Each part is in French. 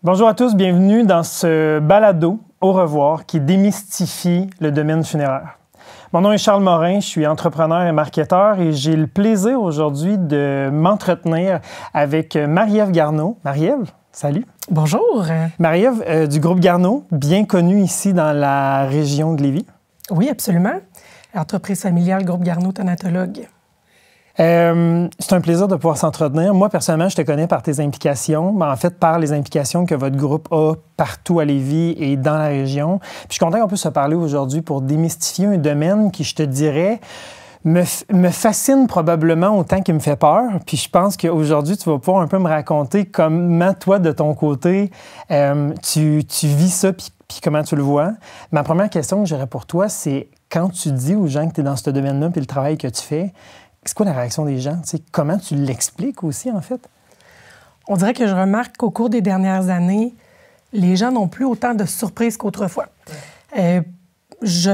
Bonjour à tous, bienvenue dans ce balado Au revoir qui démystifie le domaine funéraire. Mon nom est Charles Morin, je suis entrepreneur et marketeur et j'ai le plaisir aujourd'hui de m'entretenir avec Marie-Ève Garneau. Marie-Ève, salut. Bonjour. Marie-Ève du groupe Garneau, bien connu ici dans la région de Lévis. Oui, absolument. Entreprise familiale, groupe Garneau, thanatologue. C'est un plaisir de pouvoir s'entretenir. Moi, personnellement, je te connais par tes implications, mais en fait, par les implications que votre groupe a partout à Lévis et dans la région. Puis je suis content qu'on puisse se parler aujourd'hui pour démystifier un domaine qui, je te dirais, me fascine probablement autant qu'il me fait peur. Puis je pense qu'aujourd'hui, tu vas pouvoir un peu me raconter comment, toi, de ton côté, tu vis ça puis comment tu le vois. Ma première question que j'aurais pour toi, c'est quand tu dis aux gens que tu es dans ce domaine-là puis le travail que tu fais, c'est quoi la réaction des gens? T'sais, comment tu l'expliques aussi, en fait? On dirait que je remarque qu'au cours des dernières années, les gens n'ont plus autant de surprises qu'autrefois. Je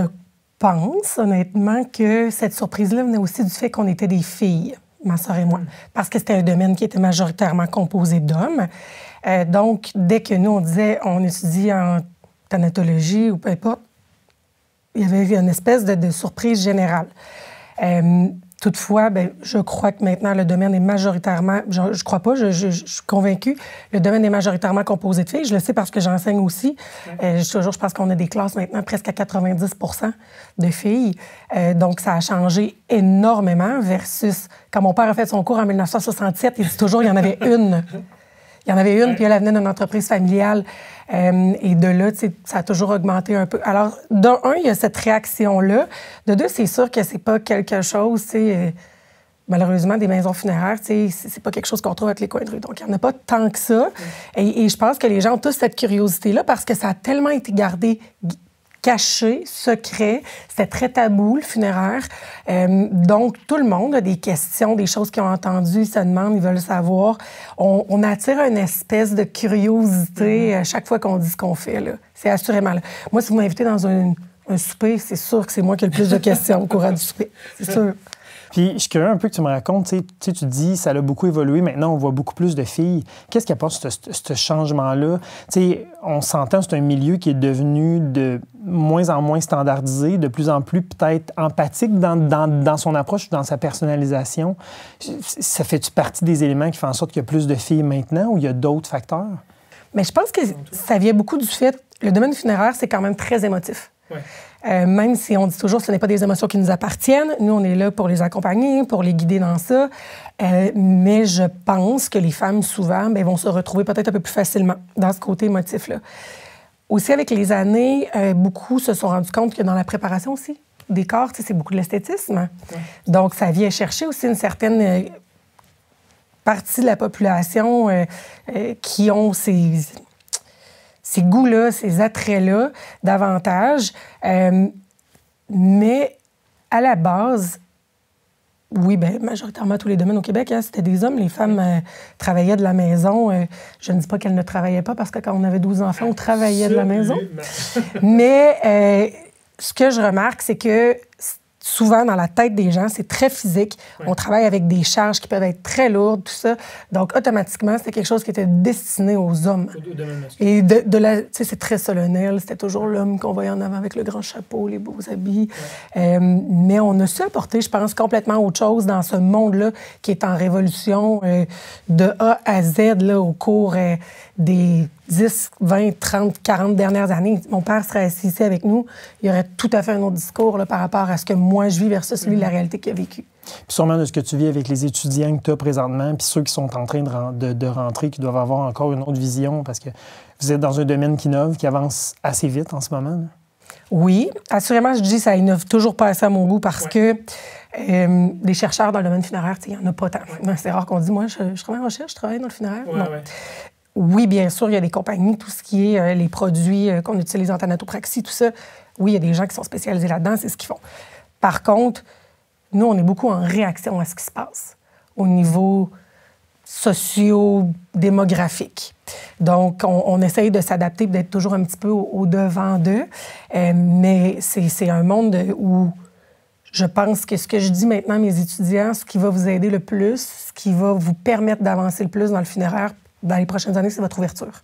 pense, honnêtement, que cette surprise-là venait aussi du fait qu'on était des filles, ma sœur et moi, parce que c'était un domaine qui était majoritairement composé d'hommes. Donc, dès que nous, on disait on étudie en thanatologie ou peu importe, il y avait une espèce de surprise générale. Toutefois, je crois que maintenant, le domaine est majoritairement... Je crois pas, je suis convaincue, le domaine est majoritairement composé de filles. Je le sais parce que j'enseigne aussi. Je pense qu'on a des classes maintenant presque à 90 % de filles. Donc, ça a changé énormément versus... Quand mon père a fait son cours en 1967, il dit toujours qu'il y en avait une. Il y en avait une, puis elle venait d'une entreprise familiale. Et de là, ça a toujours augmenté un peu. Alors, d'un, il y a cette réaction-là. De deux, c'est sûr que c'est pas quelque chose, malheureusement, des maisons funéraires, c'est pas quelque chose qu'on trouve avec les coins de rue. Donc, il n'y en a pas tant que ça. Et je pense que les gens ont tous cette curiosité-là parce que ça a tellement été gardé caché, secret. C'était très tabou, le funéraire. Donc, tout le monde a des questions, des choses qu'ils ont entendues, ils se demandent, ils veulent savoir. On attire une espèce de curiosité à chaque fois qu'on dit ce qu'on fait, là. C'est assurément là. Moi, si vous m'invitez dans un souper, c'est sûr que c'est moi qui ai le plus de questions au courant du souper. C'est sûr. Puis, je suis curieux un peu que tu me racontes, tu dis, ça a beaucoup évolué, maintenant, on voit beaucoup plus de filles. Qu'est-ce qui apporte ce changement-là? On s'entend, c'est un milieu qui est devenu de moins en moins standardisé, de plus en plus peut-être empathique dans son approche ou dans sa personnalisation. Ça fait-tu partie des éléments qui font en sorte qu'il y a plus de filles maintenant ou il y a d'autres facteurs? Mais je pense que ça vient beaucoup du fait... Le domaine funéraire, c'est quand même très émotif. Ouais. Même si on dit toujours que ce n'est pas des émotions qui nous appartiennent, nous, on est là pour les accompagner, pour les guider dans ça. Mais je pense que les femmes, souvent, vont se retrouver peut-être un peu plus facilement dans ce côté émotif-là. Aussi, avec les années, beaucoup se sont rendus compte que dans la préparation aussi des corps, c'est beaucoup de l'esthétisme. Ouais. Donc, ça vient chercher aussi une certaine partie de la population qui ont ces goûts-là, ces attraits-là, davantage. Mais à la base, oui, majoritairement tous les domaines au Québec, c'était des hommes. Les femmes travaillaient de la maison. Je ne dis pas qu'elles ne travaillaient pas, parce que quand on avait 12 enfants, on travaillait de la maison. Mais ce que je remarque, c'est que souvent, dans la tête des gens, c'est très physique. Ouais. On travaille avec des charges qui peuvent être très lourdes, tout ça. Donc, automatiquement, c'était quelque chose qui était destiné aux hommes. Et c'est très solennel. C'était toujours l'homme qu'on voyait en avant avec le grand chapeau, les beaux habits. Ouais. Mais on a su apporter, je pense, complètement autre chose dans ce monde-là qui est en révolution de A à Z là, au cours des 10, 20, 30, 40 dernières années. Mon père serait assis ici avec nous, il y aurait tout à fait un autre discours là, par rapport à ce que moi je vis versus lui, la réalité qu'il a vécue. Puis sûrement de ce que tu vis avec les étudiants que tu as présentement, puis ceux qui sont en train de rentrer, qui doivent avoir encore une autre vision, parce que vous êtes dans un domaine qui innove, qui avance assez vite en ce moment. Là. Oui, assurément, je dis ça innove toujours pas assez à mon goût parce que des chercheurs dans le domaine funéraire, il n'y en a pas tant. Ouais. C'est rare qu'on dit, moi, je travaille en recherche, je travaille dans le funéraire. Ouais, non. Ouais. Oui, bien sûr, il y a des compagnies, tout ce qui est les produits qu'on utilise en thanatopraxie, tout ça. Oui, il y a des gens qui sont spécialisés là-dedans, c'est ce qu'ils font. Par contre, nous, on est beaucoup en réaction à ce qui se passe au niveau socio-démographique. Donc, on essaye de s'adapter, d'être toujours un petit peu au devant d'eux. Mais c'est un monde où je pense que ce que je dis maintenant à mes étudiants, ce qui va vous aider le plus, ce qui va vous permettre d'avancer le plus dans le funéraire, dans les prochaines années, c'est votre ouverture.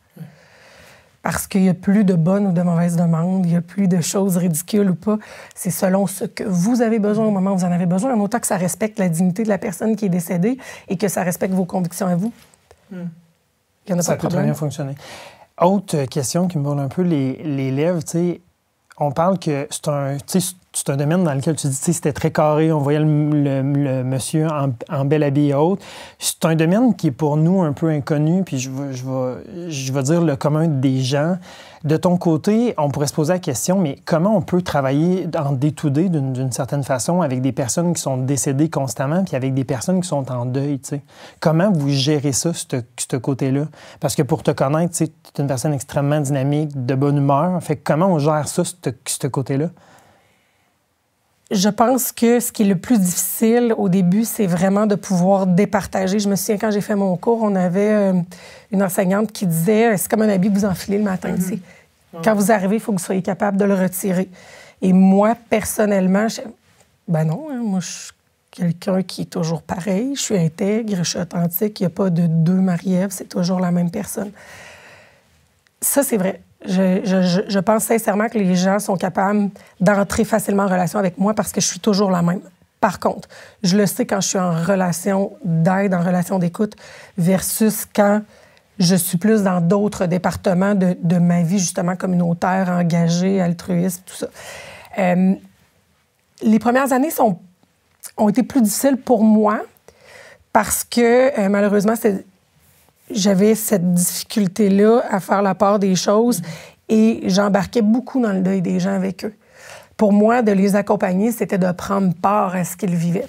Parce qu'il n'y a plus de bonnes ou de mauvaises demandes, il n'y a plus de choses ridicules ou pas. C'est selon ce que vous avez besoin au moment où vous en avez besoin, en autant que ça respecte la dignité de la personne qui est décédée et que ça respecte vos convictions à vous. Il n'y en a ça pas de problème. Ça peut très bien fonctionner. Autre question qui me brûle un peu les lèvres, tu sais, on parle que c'est un domaine dans lequel tu dis, c'était très carré, on voyait le monsieur en bel habit et autres. C'est un domaine qui est pour nous un peu inconnu, puis je vais dire le commun des gens. De ton côté, on pourrait se poser la question, mais comment on peut travailler en day-to-day d'une certaine façon avec des personnes qui sont décédées constamment, puis avec des personnes qui sont en deuil, tu sais? Comment vous gérez ça, ce côté-là? Parce que pour te connaître, tu es une personne extrêmement dynamique, de bonne humeur. Fait que comment on gère ça, ce côté-là? Je pense que ce qui est le plus difficile au début, c'est vraiment de pouvoir départager. Je me souviens, quand j'ai fait mon cours, on avait une enseignante qui disait, c'est comme un habit que vous enfilez le matin. Mm-hmm. Quand vous arrivez, il faut que vous soyez capable de le retirer. Et moi, personnellement, ben non, hein, moi, je suis quelqu'un qui est toujours pareil. Je suis intègre, je suis authentique. Il n'y a pas de deux Marie-Ève, c'est toujours la même personne. Ça, c'est vrai. Je pense sincèrement que les gens sont capables d'entrer facilement en relation avec moi parce que je suis toujours la même. Par contre, je le sais quand je suis en relation d'aide, en relation d'écoute, versus quand je suis plus dans d'autres départements de ma vie, justement, communautaire, engagée, altruiste, tout ça. Les premières années ont été plus difficiles pour moi parce que, malheureusement, j'avais cette difficulté-là à faire la part des choses et j'embarquais beaucoup dans le deuil des gens avec eux. Pour moi, de les accompagner, c'était de prendre part à ce qu'ils vivaient.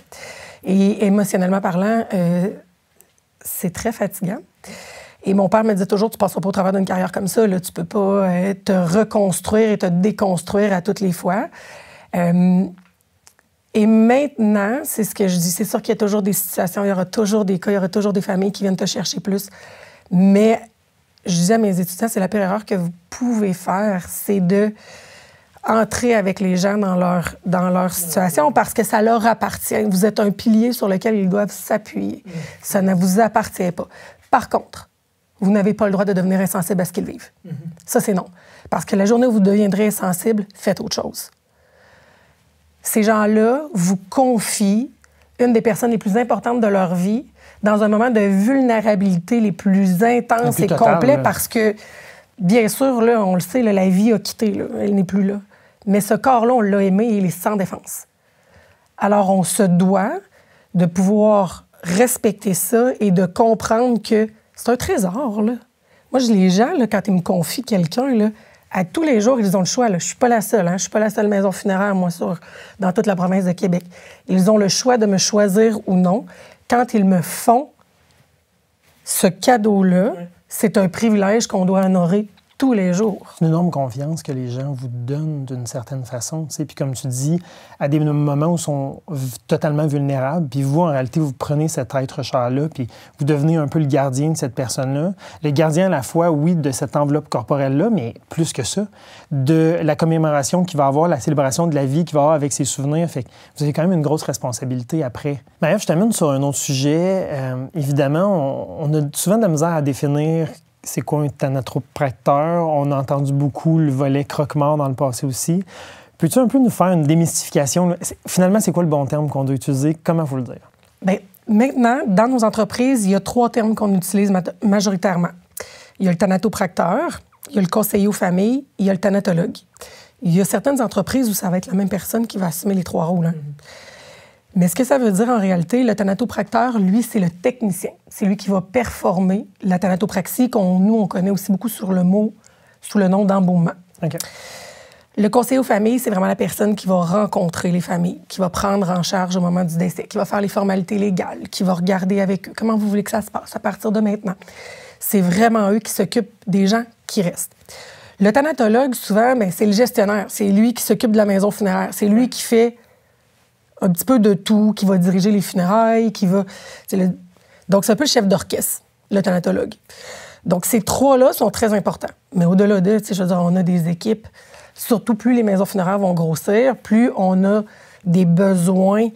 Et émotionnellement parlant, c'est très fatigant. Et mon père me disait toujours, tu ne passeras pas au travers d'une carrière comme ça, là, tu ne peux pas te reconstruire et te déconstruire à toutes les fois. Et maintenant, c'est ce que je dis, c'est sûr qu'il y a toujours des situations, il y aura toujours des cas, il y aura toujours des familles qui viennent te chercher plus. Mais je dis à mes étudiants, c'est la pire erreur que vous pouvez faire, c'est de entrer avec les gens dans leur situation parce que ça leur appartient. Vous êtes un pilier sur lequel ils doivent s'appuyer. Ça ne vous appartient pas. Par contre, vous n'avez pas le droit de devenir insensible à ce qu'ils vivent. Ça, c'est non. Parce que la journée où vous deviendrez insensible, faites autre chose. Ces gens-là vous confient une des personnes les plus importantes de leur vie dans un moment de vulnérabilité les plus intenses et complets parce que, bien sûr, là, on le sait, là, la vie a quitté, là, elle n'est plus là. Mais ce corps-là, on l'a aimé et il est sans défense. Alors, on se doit de pouvoir respecter ça et de comprendre que c'est un trésor, là. Moi, les gens, là, quand ils me confient quelqu'un, là, à tous les jours, ils ont le choix. Là. Je ne suis pas la seule. Hein? Je ne suis pas la seule maison funéraire, moi, dans toute la province de Québec. Ils ont le choix de me choisir ou non. Quand ils me font ce cadeau-là, c'est un privilège qu'on doit honorer tous les jours. C'est une énorme confiance que les gens vous donnent d'une certaine façon. Puis comme tu dis, à des moments où ils sont totalement vulnérables, puis vous, en réalité, vous prenez cet être cher-là, puis vous devenez un peu le gardien de cette personne-là. Le gardien à la fois, oui, de cette enveloppe corporelle-là, mais plus que ça, de la commémoration qu'il va avoir, la célébration de la vie qu'il va avoir avec ses souvenirs. Fait que vous avez quand même une grosse responsabilité après. Marie-Ève, je t'amène sur un autre sujet. Évidemment, on a souvent de la misère à définir c'est quoi un thanatopracteur? On a entendu beaucoup le volet croque-mort dans le passé aussi. Peux-tu un peu nous faire une démystification? Finalement, c'est quoi le bon terme qu'on doit utiliser? Comment il faut le dire? Bien, maintenant, dans nos entreprises, il y a 3 termes qu'on utilise majoritairement. Il y a le thanatopracteur, il y a le conseiller aux familles, il y a le thanatologue. Il y a certaines entreprises où ça va être la même personne qui va assumer les 3 rôles. Hein? Mais ce que ça veut dire en réalité, le thanatopracteur, lui, c'est le technicien. C'est lui qui va performer la thanatopraxie, nous, on connaît aussi beaucoup sous le nom d'embaumement. Okay. Le conseiller aux familles, c'est vraiment la personne qui va rencontrer les familles, qui va prendre en charge au moment du décès, qui va faire les formalités légales, qui va regarder avec eux comment vous voulez que ça se passe à partir de maintenant. C'est vraiment eux qui s'occupent des gens qui restent. Le thanatologue, souvent, bien, c'est le gestionnaire. C'est lui qui s'occupe de la maison funéraire. C'est lui qui fait un petit peu de tout, qui va diriger les funérailles, Donc, c'est un peu le chef d'orchestre, le thanatologue. Donc, ces 3-là sont très importants. Mais au-delà de, je veux dire, on a des équipes, surtout plus les maisons funéraires vont grossir, plus on a des besoins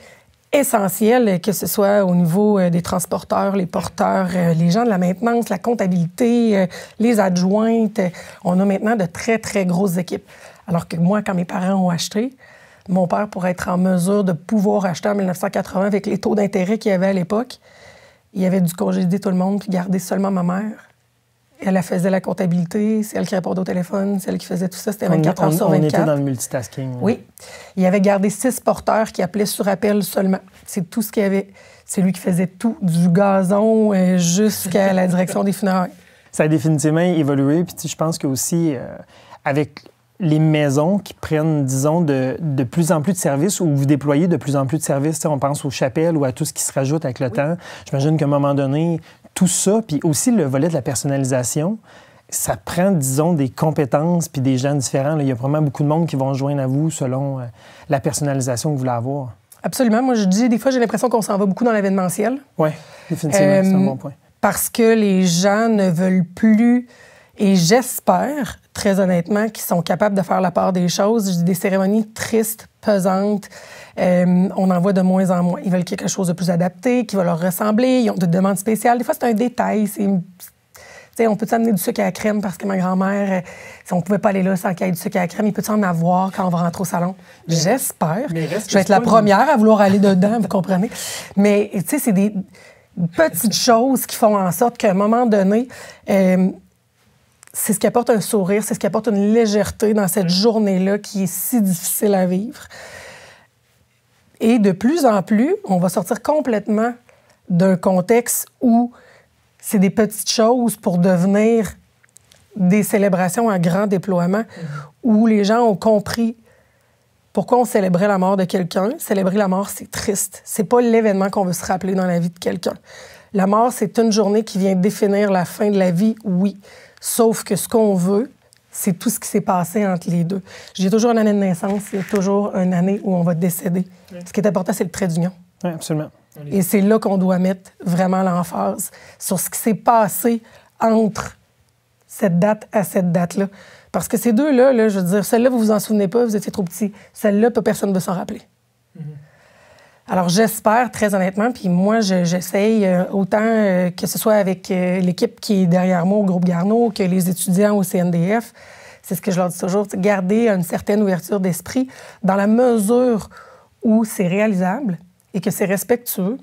essentiels, que ce soit au niveau des transporteurs, les porteurs, les gens de la maintenance, la comptabilité, les adjointes. On a maintenant de très, très grosses équipes. Alors que moi, quand mes parents ont acheté, mon père, pour être en mesure de pouvoir acheter en 1980 avec les taux d'intérêt qu'il y avait à l'époque, il avait dû congédier tout le monde puis garder seulement ma mère. Elle faisait la comptabilité, c'est elle qui répondait au téléphone, c'est elle qui faisait tout ça, c'était 24 heures sur 24. On était dans le multitasking. Oui. Il avait gardé 6 porteurs qui appelaient sur appel seulement. C'est tout ce qu'il y avait. C'est lui qui faisait tout, du gazon jusqu'à la direction des funérailles. Ça a définitivement évolué. Puis je pense que aussi, avec les maisons qui prennent, disons, de plus en plus de services ou vous déployez de plus en plus de services, on pense aux chapelles ou à tout ce qui se rajoute avec le temps. J'imagine qu'à un moment donné, tout ça, puis aussi le volet de la personnalisation, ça prend, disons, des compétences puis des gens différents. Là. Il y a vraiment beaucoup de monde qui vont joindre à vous selon la personnalisation que vous voulez avoir. Absolument. Moi, je dis, des fois, j'ai l'impression qu'on s'en va beaucoup dans l'événementiel. Oui, définitivement, c'est un bon point. Parce que les gens ne veulent plus, et j'espère, très honnêtement, qu'ils sont capables de faire la part des choses. Je dis des cérémonies tristes, pesantes. On en voit de moins en moins. Ils veulent quelque chose de plus adapté, qui va leur ressembler. Ils ont des demandes spéciales. Des fois, c'est un détail. On peut amener du sucre à la crème parce que ma grand-mère, si on ne pouvait pas aller là sans qu'il y ait du sucre à la crème, il peut en avoir quand on va rentrer au salon? J'espère. Je vais être la première à vouloir aller dedans, vous comprenez? Mais tu sais, c'est des petites choses qui font en sorte qu'à un moment donné, c'est ce qui apporte un sourire, c'est ce qui apporte une légèreté dans cette journée-là qui est si difficile à vivre. Et de plus en plus, on va sortir complètement d'un contexte où c'est des petites choses pour devenir des célébrations à grand déploiement, où les gens ont compris pourquoi on célébrait la mort de quelqu'un. Célébrer la mort, c'est triste. C'est pas l'événement qu'on veut se rappeler dans la vie de quelqu'un. La mort, c'est une journée qui vient définir la fin de la vie, oui. Sauf que ce qu'on veut, c'est tout ce qui s'est passé entre les deux. J'ai toujours une année de naissance, il y a toujours une année où on va décéder. Oui. Ce qui est important, c'est le trait d'union. Oui, absolument. Et c'est là qu'on doit mettre vraiment l'emphase sur ce qui s'est passé entre cette date à cette date-là. Parce que ces deux-là, là, je veux dire, celle-là, vous vous en souvenez pas, vous étiez trop petit. Celle-là, personne ne veut s'en rappeler. Alors, j'espère, très honnêtement, puis moi, j'essaye autant que ce soit avec l'équipe qui est derrière moi au groupe Garneau que les étudiants au CNDF, c'est ce que je leur dis toujours, garder une certaine ouverture d'esprit dans la mesure où c'est réalisable et que c'est respectueux.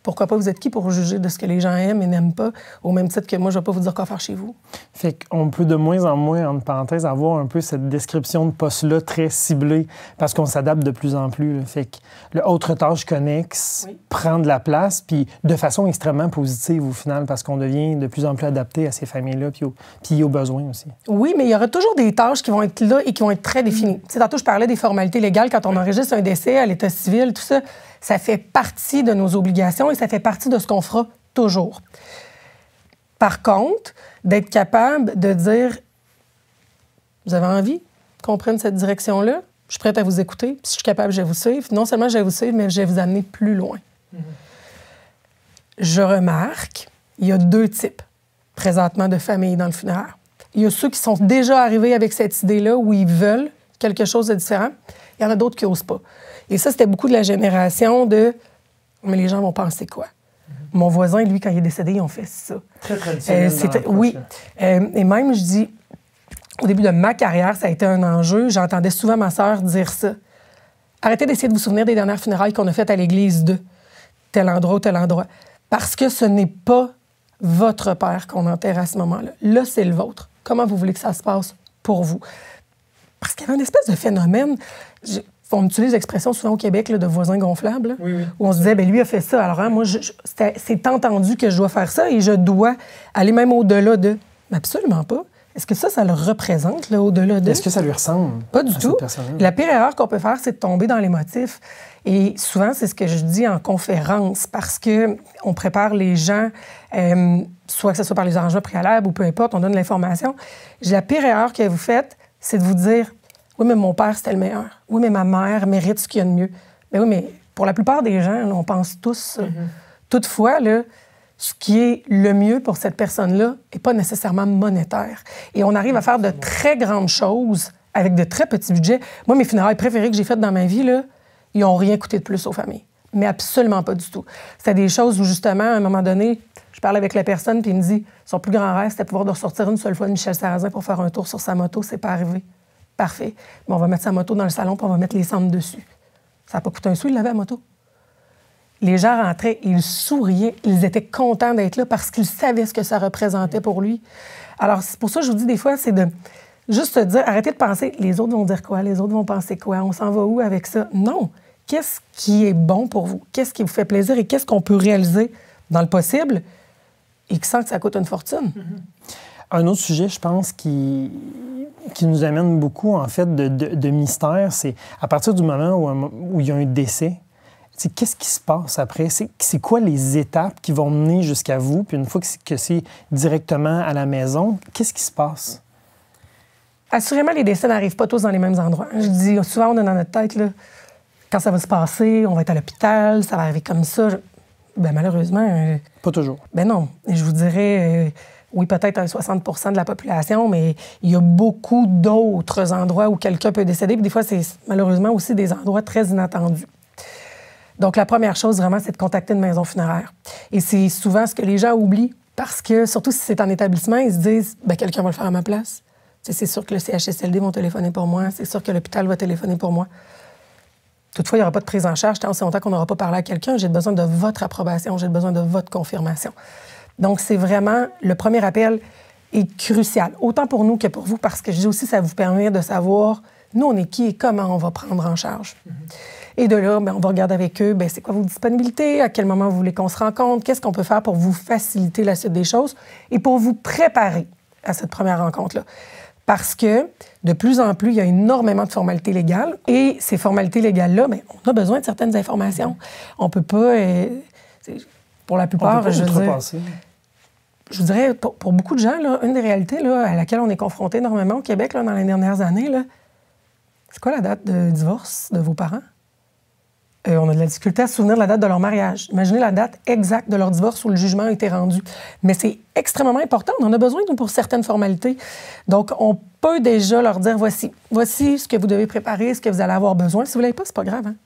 Pourquoi pas, vous êtes qui pour juger de ce que les gens aiment et n'aiment pas, au même titre que moi, je ne vais pas vous dire quoi faire chez vous. Fait qu'on peut de moins en moins, entre parenthèses, avoir un peu cette description de poste-là très ciblée, parce qu'on s'adapte de plus en plus. Là. Fait que le autre tâche connexe prend de la place, puis de façon extrêmement positive au final, parce qu'on devient de plus en plus adapté à ces familles-là, puis aux besoins aussi. Oui, mais il y aura toujours des tâches qui vont être là et qui vont être très définies. Tu sais, tantôt, je parlais des formalités légales quand on enregistre un décès à l'état civil, tout ça. Ça fait partie de nos obligations et ça fait partie de ce qu'on fera toujours. Par contre, d'être capable de dire « Vous avez envie qu'on prenne cette direction-là? Je suis prête à vous écouter. Si je suis capable, je vais vous suivre. Non seulement je vais vous suivre, mais je vais vous amener plus loin. » Je remarque, il y a 2 types présentement de familles dans le funéraire. Il y a ceux qui sont déjà arrivés avec cette idée-là où ils veulent quelque chose de différent. Il y en a d'autres qui n'osent pas. Et ça, c'était beaucoup de la génération de « Mais les gens vont penser quoi? » Mon voisin, lui, quand il est décédé, ils ont fait ça. Très traditionnel. Oui. Et même, je dis, au début de ma carrière, ça a été un enjeu. J'entendais souvent ma sœur dire ça. Arrêtez d'essayer de vous souvenir des dernières funérailles qu'on a faites à l'église de tel endroit ou tel endroit. Parce que ce n'est pas votre père qu'on enterre à ce moment-là. Là, c'est le vôtre. Comment vous voulez que ça se passe pour vous? Parce qu'il y avait une espèce de phénomène... On utilise l'expression souvent au Québec là, de voisin gonflable, là, où on se disait, bien, lui a fait ça. Alors, moi, c'est entendu que je dois faire ça et je dois aller même au-delà de. Mais absolument pas. Est-ce que ça le représente, là, au-delà de? Est-ce que ça lui ressemble? Pas du tout. La pire erreur qu'on peut faire, c'est de tomber dans l'émotif. Et souvent, c'est ce que je dis en conférence, parce qu'on prépare les gens, soit que ce soit par les arrangements préalables ou peu importe, on donne l'information. La pire erreur que vous faites, c'est de vous dire, oui, mais mon père, c'était le meilleur. Oui, mais ma mère mérite ce qu'il y a de mieux. Mais oui, mais pour la plupart des gens, là, on pense tous ça. Toutefois, là, ce qui est le mieux pour cette personne-là n'est pas nécessairement monétaire. Et on arrive à faire de très grandes choses avec de très petits budgets. Moi, mes funérailles préférées que j'ai faites dans ma vie, là, ils n'ont rien coûté de plus aux familles. mais absolument pas du tout. C'était des choses où, justement, à un moment donné, je parlais avec la personne, puis il me dit, son plus grand rêve, c'était pouvoir de ressortir une seule fois de Michel Sarrazin pour faire un tour sur sa moto. C'est pas arrivé. Parfait. Mais on va mettre sa moto dans le salon, puis on va mettre les cendres dessus. Ça n'a pas coûté un sou, il l'avait, la moto. Les gens rentraient, ils souriaient, ils étaient contents d'être là parce qu'ils savaient ce que ça représentait pour lui. Alors, c'est pour ça que je vous dis des fois, c'est de juste se dire, arrêtez de penser, les autres vont dire quoi, les autres vont penser quoi, on s'en va où avec ça? Non. Qu'est-ce qui est bon pour vous? Qu'est-ce qui vous fait plaisir et qu'est-ce qu'on peut réaliser dans le possible et qui sent que ça coûte une fortune? Un autre sujet, je pense, qui nous amène beaucoup, en fait, de mystère, c'est à partir du moment où il y a un décès, qu'est-ce qui se passe après? C'est quoi les étapes qui vont mener jusqu'à vous? Puis une fois que c'est directement à la maison, qu'est-ce qui se passe? Assurément, les décès n'arrivent pas tous dans les mêmes endroits. Je dis souvent, on est dans notre tête, là, quand ça va se passer, on va être à l'hôpital, ça va arriver comme ça. Bien, malheureusement... Pas toujours. Ben non. Je vous dirais, oui, peut-être un 60 % de la population, mais il y a beaucoup d'autres endroits où quelqu'un peut décéder. Puis des fois, c'est malheureusement aussi des endroits très inattendus. Donc, la première chose, vraiment, c'est de contacter une maison funéraire. Et c'est souvent ce que les gens oublient, parce que, surtout si c'est en établissement, ils se disent, bien, quelqu'un va le faire à ma place. C'est sûr que le CHSLD vont téléphoner pour moi, c'est sûr que l'hôpital va téléphoner pour moi. Toutefois, il n'y aura pas de prise en charge tant aussi longtemps qu'on n'aura pas parlé à quelqu'un. J'ai besoin de votre approbation, j'ai besoin de votre confirmation. Donc, c'est vraiment, le premier appel est crucial, autant pour nous que pour vous, parce que je dis aussi, ça vous permet de savoir, nous, on est qui et comment on va prendre en charge. Et de là, bien, on va regarder avec eux, bien, c'est quoi vos disponibilités, à quel moment vous voulez qu'on se rencontre, qu'est-ce qu'on peut faire pour vous faciliter la suite des choses et pour vous préparer à cette première rencontre-là. Parce que, de plus en plus, il y a énormément de formalités légales. Et ces formalités légales-là, bien, on a besoin de certaines informations. On ne peut pas... pour la plupart, je vous dirais, pour beaucoup de gens, là, une des réalités là, à laquelle on est confronté énormément au Québec là, dans les dernières années, là, c'est quoi la date de divorce de vos parents? On a de la difficulté à se souvenir de la date de leur mariage. Imaginez la date exacte de leur divorce où le jugement a été rendu. Mais c'est extrêmement important. On en a besoin pour certaines formalités. Donc, on peut déjà leur dire, voici ce que vous devez préparer, ce que vous allez avoir besoin. Si vous ne l'avez pas, c'est pas grave. Hein?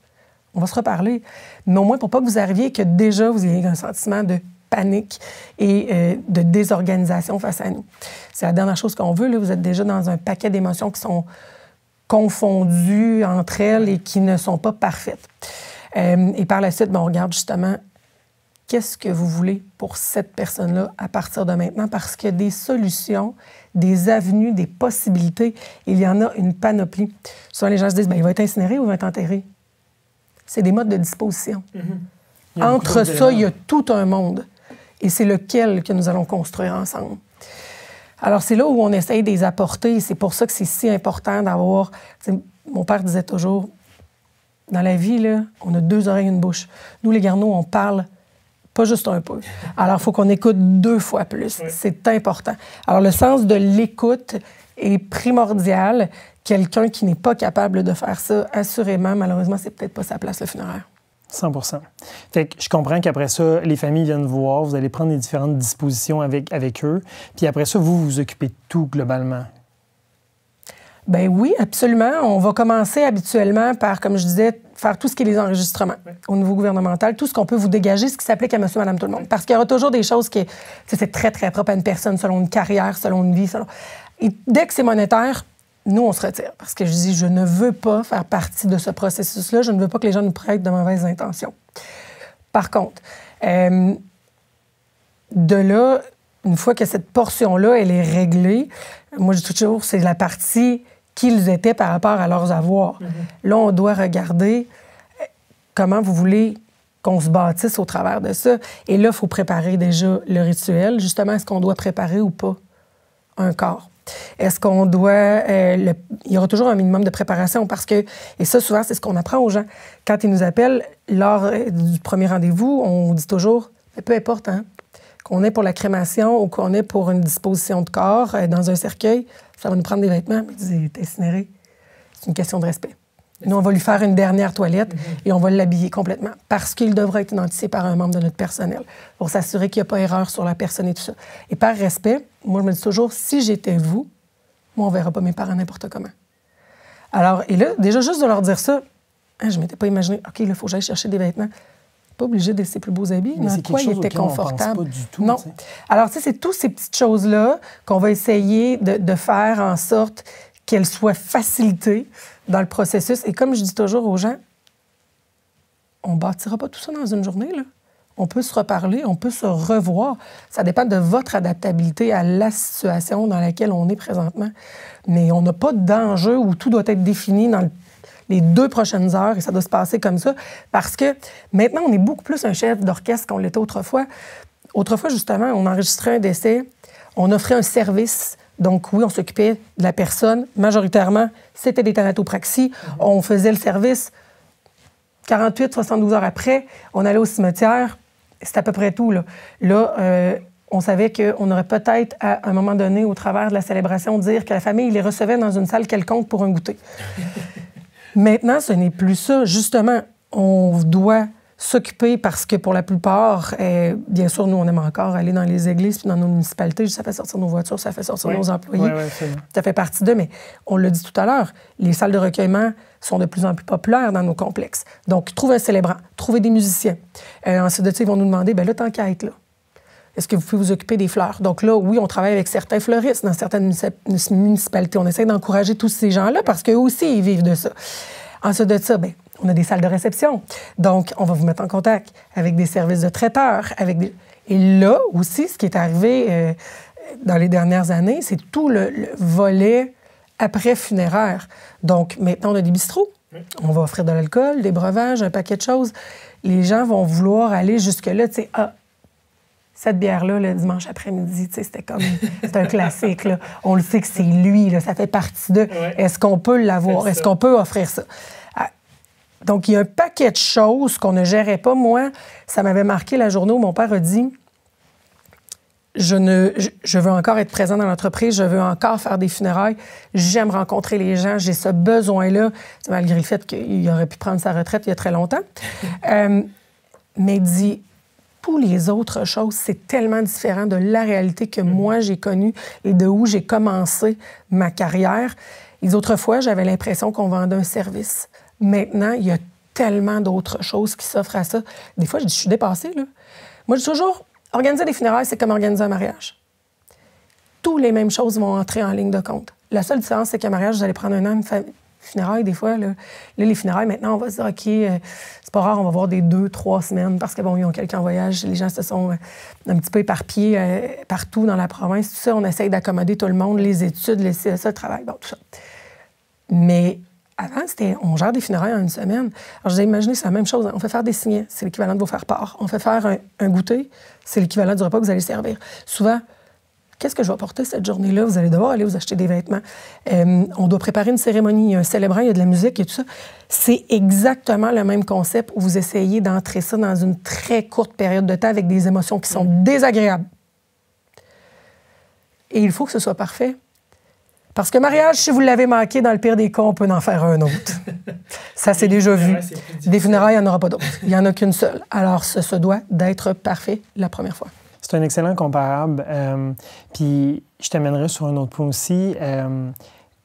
On va se reparler. Mais au moins, pour pas que vous arriviez que déjà vous ayez un sentiment de panique et de désorganisation face à nous. C'est la dernière chose qu'on veut. Là. Vous êtes déjà dans un paquet d'émotions qui sont confondues entre elles et qui ne sont pas parfaites. Et par la suite, bien, on regarde justement qu'est-ce que vous voulez pour cette personne-là à partir de maintenant, parce qu'il y a des solutions, des avenues, des possibilités. Il y en a une panoplie. Souvent, les gens se disent, bien, il va être incinéré ou il va être enterré? C'est des modes de disposition. Entre ça, il y a tout un monde. Et c'est lequel que nous allons construire ensemble. Alors, c'est là où on essaye de les apporter. C'est pour ça que c'est si important d'avoir... Mon père disait toujours, dans la vie, là, on a 2 oreilles et une bouche. Nous, les Garneau, on parle pas juste un peu. Alors, il faut qu'on écoute 2 fois plus. Oui. C'est important. Alors, le sens de l'écoute est primordial. Quelqu'un qui n'est pas capable de faire ça, assurément, malheureusement, c'est peut-être pas sa place, le funéraire. 100%. Fait que je comprends qu'après ça, les familles viennent vous voir, vous allez prendre les différentes dispositions avec eux, puis après ça, vous vous occupez de tout globalement. Bien oui, absolument. On va commencer habituellement par, comme je disais, faire tout ce qui est les enregistrements au niveau gouvernemental, tout ce qu'on peut vous dégager, ce qui s'applique à monsieur, madame, tout le monde. Parce qu'il y aura toujours des choses qui... C'est très, très propre à une personne, selon une carrière, selon une vie. Et dès que c'est monétaire, nous, on se retire. Parce que je dis, je ne veux pas faire partie de ce processus-là. Je ne veux pas que les gens nous prêtent de mauvaises intentions. Par contre, de là, une fois que cette portion-là, elle est réglée, moi, je dis toujours, c'est la partie qu'ils étaient par rapport à leurs avoirs. Là, on doit regarder comment vous voulez qu'on se bâtisse au travers de ça. Et là, il faut préparer déjà le rituel. Justement, est-ce qu'on doit préparer ou pas un corps? Est-ce qu'on doit... il y aura toujours un minimum de préparation parce que... Et ça, souvent, c'est ce qu'on apprend aux gens. Quand ils nous appellent, lors du premier rendez-vous, on dit toujours, peu importe, hein, qu'on est pour la crémation ou qu'on est pour une disposition de corps dans un cercueil, ça va nous prendre des vêtements. Mais ils disent, t'es incinéré. C'est une question de respect. Nous, on va lui faire une dernière toilette et on va l'habiller complètement parce qu'il devra être identifié par un membre de notre personnel pour s'assurer qu'il n'y a pas erreur sur la personne et tout ça. Et par respect, moi, je me dis toujours, si j'étais vous, moi, on ne verra pas mes parents n'importe comment. Alors, et là, déjà, juste de leur dire ça, Hein, je ne m'étais pas imaginé, OK, là, il faut que j'aille chercher des vêtements. Pas obligé de ses plus beaux habits, mais en quoi il était confortable. On pense pas du tout, non. Alors, tu sais, c'est toutes ces petites choses-là qu'on va essayer de faire en sorte qu'elles soient facilitées dans le processus. Et comme je dis toujours aux gens, on ne bâtira pas tout ça dans une journée, là. On peut se reparler, on peut se revoir. Ça dépend de votre adaptabilité à la situation dans laquelle on est présentement. Mais on n'a pas d'enjeu où tout doit être défini dans les 2 prochaines heures et ça doit se passer comme ça. Parce que maintenant, on est beaucoup plus un chef d'orchestre qu'on l'était autrefois. Autrefois, justement, on enregistrait un décès, on offrait un service. Donc oui, on s'occupait de la personne. Majoritairement, c'était des thanatopraxies. On faisait le service. 48, 72 heures après, on allait au cimetière. C'était à peu près tout, là. Là, on savait qu'on aurait peut-être, à un moment donné, au travers de la célébration, dire que la famille les recevait dans une salle quelconque pour un goûter. Maintenant, ce n'est plus ça. Justement, on doit s'occuper parce que pour la plupart, bien sûr, nous, on aime encore aller dans les églises puis dans nos municipalités. Ça fait sortir nos voitures, ça fait sortir nos employés. Ça fait partie d'eux, mais on l'a dit tout à l'heure, les salles de recueillement sont de plus en plus populaires dans nos complexes. Donc, trouver un célébrant, trouver des musiciens. Ensuite de ça, ils vont nous demander, bien là, tant qu'à être là, est-ce que vous pouvez vous occuper des fleurs? Donc là, oui, on travaille avec certains fleuristes dans certaines municipalités. On essaie d'encourager tous ces gens-là parce qu'eux aussi, ils vivent de ça. Ensuite de ça, bien, on a des salles de réception. Donc, on va vous mettre en contact avec des services de traiteurs. Et là aussi, ce qui est arrivé dans les dernières années, c'est tout le volet après-funéraire. Donc, maintenant, on a des bistrots. On va offrir de l'alcool, des breuvages, un paquet de choses. Les gens vont vouloir aller jusque-là, tu sais, cette bière-là, le dimanche après-midi, c'était comme... C'est un classique, là. On le sait que c'est lui, là, ça fait partie de... Ouais. Est-ce qu'on peut l'avoir? Est-ce qu'on peut offrir ça? Donc, il y a un paquet de choses qu'on ne gérait pas. Moi, ça m'avait marqué la journée où mon père a dit « Je veux encore être présent dans l'entreprise, je veux encore faire des funérailles, j'aime rencontrer les gens, j'ai ce besoin-là. » Malgré le fait qu'il aurait pu prendre sa retraite il y a très longtemps. Mais il dit... Tous les autres choses, c'est tellement différent de la réalité que moi, j'ai connue et de où j'ai commencé ma carrière. Les autres fois, j'avais l'impression qu'on vendait un service. Maintenant, il y a tellement d'autres choses qui s'offrent à ça. Des fois, je suis dépassée, là. Moi, je dis toujours, organiser des funérailles, c'est comme organiser un mariage. Toutes les mêmes choses vont entrer en ligne de compte. La seule différence, c'est qu'un mariage, vous allez prendre un an, funérailles, des fois, là, les funérailles, maintenant, on va se dire, OK, c'est pas rare, on va voir des 2-3 semaines parce que, bon, ils ont quelqu'un en voyage, les gens se sont un petit peu éparpillés partout dans la province, tout ça, on essaye d'accommoder tout le monde, les études, le travail, bon, tout ça. Mais avant, on gère des funérailles en une semaine. Alors, j'ai imaginé, c'est la même chose. On fait faire des signets, c'est l'équivalent de vos faire-part. On fait faire un goûter, c'est l'équivalent du repas que vous allez servir. Souvent, qu'est-ce que je vais porter cette journée-là? Vous allez devoir aller vous acheter des vêtements. On doit préparer une cérémonie. Il y a un célébrant, il y a de la musique et tout ça. C'est exactement le même concept où vous essayez d'entrer ça dans une très courte période de temps avec des émotions qui sont désagréables. Et il faut que ce soit parfait. Parce que mariage, si vous l'avez manqué, dans le pire des cas, on peut en faire un autre. Ça, c'est déjà vu. Des funérailles, il n'y en aura pas d'autres. Il n'y en a qu'une seule. Alors, ce doit d'être parfait la première fois. C'est un excellent comparable. Puis, je t'amènerai sur un autre point aussi.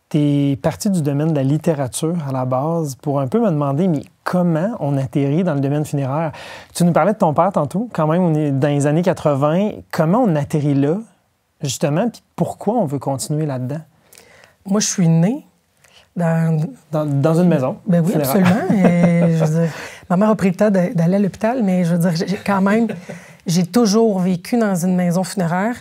Tu es parti du domaine de la littérature à la base pour un peu me demander, mais comment on atterrit dans le domaine funéraire? Tu nous parlais de ton père tantôt, quand même, on est dans les années 80. Comment on atterrit là, justement, puis pourquoi on veut continuer là-dedans? Moi, je suis née dans une maison. Ben oui, funéraire. Absolument. Et, je veux dire, ma mère a pris le temps d'aller à l'hôpital, mais je veux dire, quand même... J'ai toujours vécu dans une maison funéraire.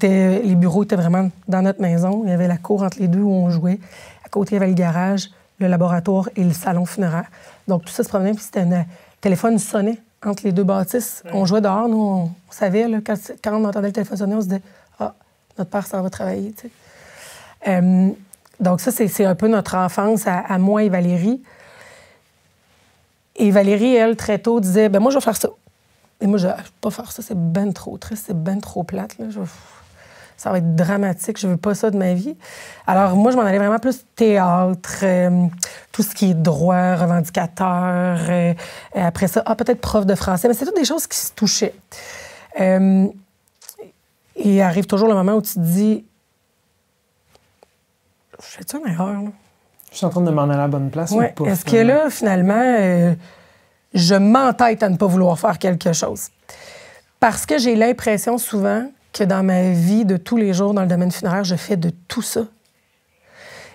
Les bureaux étaient vraiment dans notre maison. Il y avait la cour entre les deux où on jouait. À côté, il y avait le garage, le laboratoire et le salon funéraire. Donc, tout ça se promenait. Puis le téléphone sonnait entre les deux bâtisses. On jouait dehors. Nous, on savait, là, quand on entendait le téléphone sonner, on se disait « Ah, notre père s'en va travailler. » Donc, ça, c'est un peu notre enfance à moi et Valérie. Et Valérie, elle, très tôt, disait « Bien, moi, je vais faire ça. » Et moi, je ne vais pas faire ça, c'est ben trop triste, c'est ben trop plate. Là. Ça va être dramatique, je ne veux pas ça de ma vie. Alors, moi, je m'en allais vraiment plus théâtre, tout ce qui est droit, revendicateur. Après ça, peut-être prof de français, mais c'est toutes des choses qui se touchaient. Et arrive toujours le moment où tu te dis, je fais-tu une erreur, là? Je suis en train de m'en aller à la bonne place. Ouais. Est-ce que là, finalement, je m'entête à ne pas vouloir faire quelque chose? Parce que j'ai l'impression souvent que dans ma vie de tous les jours, dans le domaine funéraire, je fais de tout ça.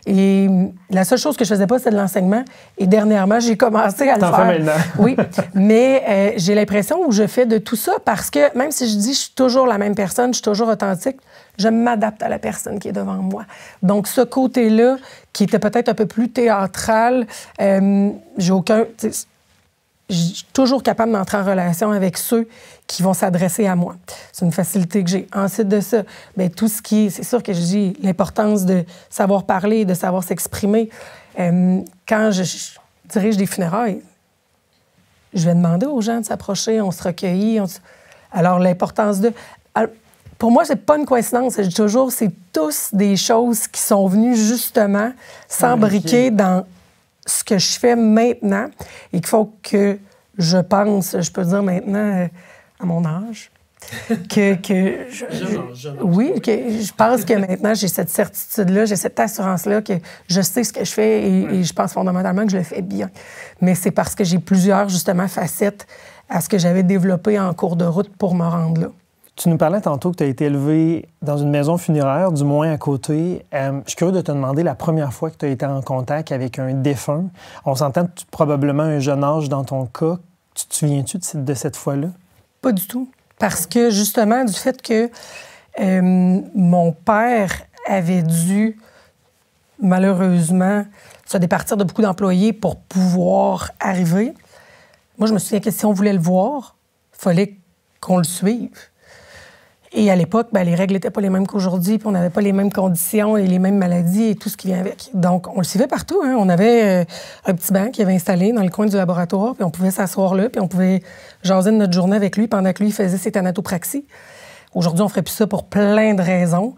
Et la seule chose que je faisais pas, c'était de l'enseignement. Et dernièrement, j'ai commencé à le faire. T'en fais maintenant. Oui, mais j'ai l'impression où je fais de tout ça parce que même si je dis je suis toujours la même personne, je suis toujours authentique, je m'adapte à la personne qui est devant moi. Donc, ce côté-là, qui était peut-être un peu plus théâtral, j'ai aucun... Je suis toujours capable d'entrer en relation avec ceux qui vont s'adresser à moi. C'est une facilité que j'ai. Ensuite de ça, bien, tout ce qui est... C'est sûr que je dis l'importance de savoir parler, de savoir s'exprimer. Quand je dirige des funérailles, je vais demander aux gens de s'approcher, on se recueillit. Alors, l'importance de... Alors, pour moi, c'est pas une coïncidence. Je dis toujours, c'est tous des choses qui sont venues justement s'embriquer dans ce que je fais maintenant et qu'il faut que je pense, je peux dire maintenant, à mon âge, oui, que je pense que maintenant, j'ai cette certitude-là, j'ai cette assurance-là que je sais ce que je fais et je pense fondamentalement que je le fais bien. Mais c'est parce que j'ai plusieurs, justement, facettes à ce que j'avais développé en cours de route pour me rendre là. Tu nous parlais tantôt que tu as été élevé dans une maison funéraire, du moins à côté. Je suis curieux de te demander la première fois que tu as été en contact avec un défunt. On s'entend probablement un jeune âge dans ton cas. Tu te souviens-tu de cette fois-là? Pas du tout. Parce que, justement, du fait que mon père avait dû, malheureusement, se départir de beaucoup d'employés pour pouvoir arriver, moi, je me souviens que si on voulait le voir, il fallait qu'on le suive. Et à l'époque, bien, les règles n'étaient pas les mêmes qu'aujourd'hui, puis on n'avait pas les mêmes conditions et les mêmes maladies et tout ce qui vient avec. Donc, on le suivait partout. Hein. On avait un petit banc qui avait installé dans le coin du laboratoire, puis on pouvait s'asseoir là, puis on pouvait jaser de notre journée avec lui pendant que lui faisait ses thanatopraxies. Aujourd'hui, on ne ferait plus ça pour plein de raisons,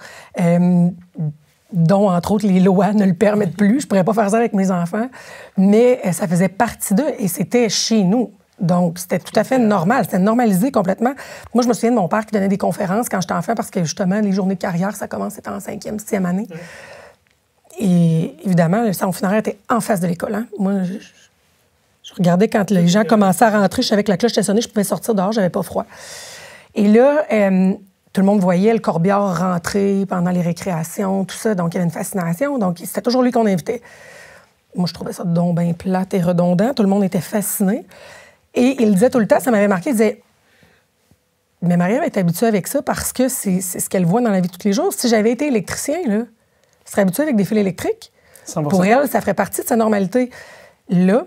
dont, entre autres, les lois ne le permettent plus. Je ne pourrais pas faire ça avec mes enfants, mais ça faisait partie d'eux et c'était chez nous. Donc, c'était tout à fait normal. C'était normalisé complètement. Moi, je me souviens de mon père qui donnait des conférences quand j'étais enfant parce que, justement, les journées de carrière, ça commençait en 5e, 6e année. Et évidemment, le salon funéraire était en face de l'école. Hein? Moi, je regardais quand les gens commençaient à rentrer. Je savais que la cloche était sonnée, je pouvais sortir dehors, j'avais pas froid. Et là, tout le monde voyait le corbillard rentrer pendant les récréations, tout ça. Donc, il y avait une fascination. Donc, c'était toujours lui qu'on invitait. Moi, je trouvais ça donc bien plate et redondant. Tout le monde était fasciné. Et il disait tout le temps, ça m'avait marqué, il disait « Mais Marie-Ève est habituée avec ça parce que c'est ce qu'elle voit dans la vie de tous les jours. Si j'avais été électricien, là, je serais habituée avec des fils électriques. 100%. Pour elle, ça ferait partie de sa normalité. » Là,